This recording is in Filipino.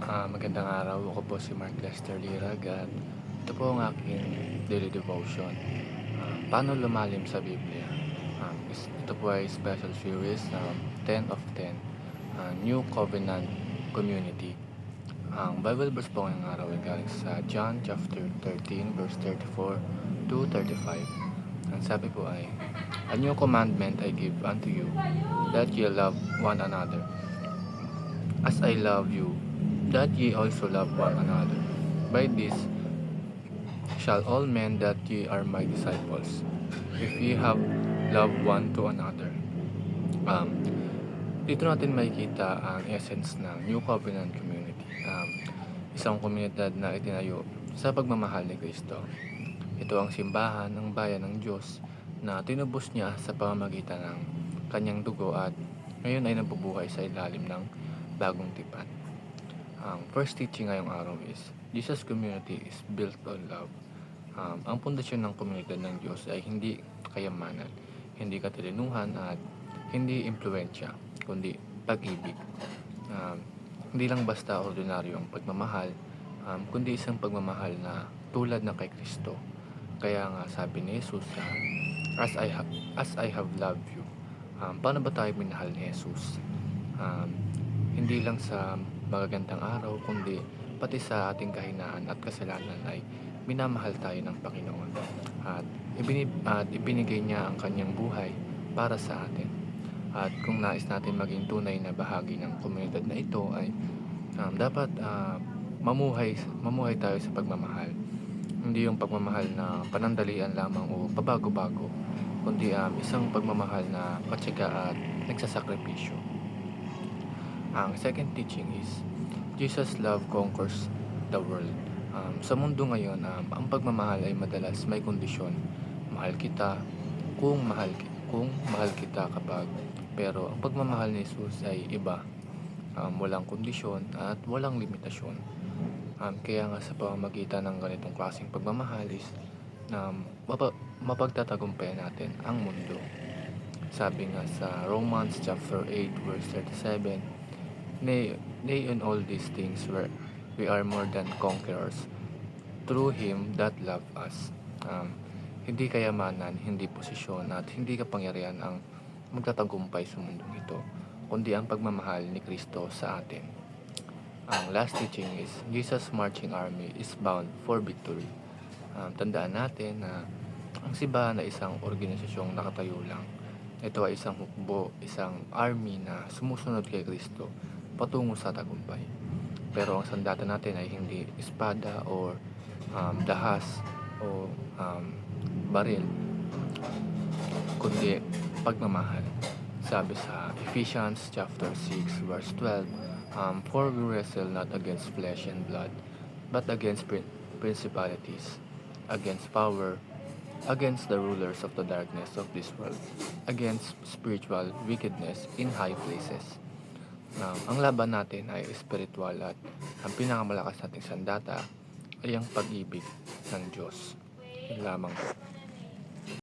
Magandang araw. Ako po si Mark Lester Lirag at ito po ang aking daily devotion. Paano lumalim sa Biblia? Ito po ay special series, 10 of 10, New Covenant Community. Ang Bible verse po ngayong araw ay galing sa John chapter 13 verse 34 to 35. Ang sabi po ay, A new commandment I give unto you, that ye love one another. As I love you, that ye also love one another. By this shall all men that ye are my disciples, if ye have love one to another. Um, Dito natin makikita ang essence ng New Covenant Community. Isang komunidad na itinayo sa pagmamahal ni Kristo. Ito ang simbahan ng bayan ng Diyos na tinubos niya sa pamamagitan ng kanyang dugo at ngayon ay nabubuhay sa ilalim ng bagong tipan. Ang first teaching ngayong araw is, Jesus community is built on love. Ang pundasyon ng komunidad ng Diyos ay hindi kayamanan, hindi katilinuhan at hindi impluensya, kundi pag-ibig. Hindi lang basta ordinaryo ang pagmamahal, kundi isang pagmamahal na tulad ng kay Kristo. Kaya nga sabi ni Jesus, as I have loved you. Paano ba tayo minahal ni Jesus? Hindi lang sa magagandang araw, kundi pati sa ating kahinaan at kasalanan ay minamahal tayo ng Panginoon. At ibinigay niya ang kanyang buhay para sa atin. At kung nais natin maging tunay na bahagi ng komunidad na ito ay dapat mamuhay tayo sa pagmamahal. Hindi yung pagmamahal na panandalian lamang o pabago-bago, kundi isang pagmamahal na matyaga at nagsasakripisyo. Ang second teaching is, Jesus' love conquers the world. Sa mundo ngayon, ang pagmamahal ay madalas may kondisyon. Mahal kita kung mahal kita kapag. Pero ang pagmamahal ni Jesus ay iba. Walang kondisyon at walang limitasyon. Kaya nga sa pamamagitan ng ganitong klaseng pagmamahal is mapagtatagumpayan natin ang mundo. Sabi nga sa Romans chapter 8 verse 37, Nay, in all these things we are more than conquerors through Him that loved us. Hindi kayamanan, hindi posisyon at hindi kapangyarihan ang magtatagumpay sa mundong ito, kundi ang pagmamahal ni Kristo sa atin. Ang last teaching is, Jesus' marching army is bound for victory. Tandaan natin na ang simbahan ay isang organisasyong nakatayo lang. Ito ay isang hukbo, isang army na sumusunod kay Kristo patungo sa tagumpay. Pero ang sandata natin ay hindi espada o dahas o baril, kundi pagmamahal. Sabi sa Ephesians chapter 6 verse 12, For we wrestle not against flesh and blood, but against principalities, against power, against the rulers of the darkness of this world, against spiritual wickedness in high places. Ang laban natin ay espiritual at ang pinakamalakas nating sandata ay ang pag-ibig ng Diyos. Yun lamang.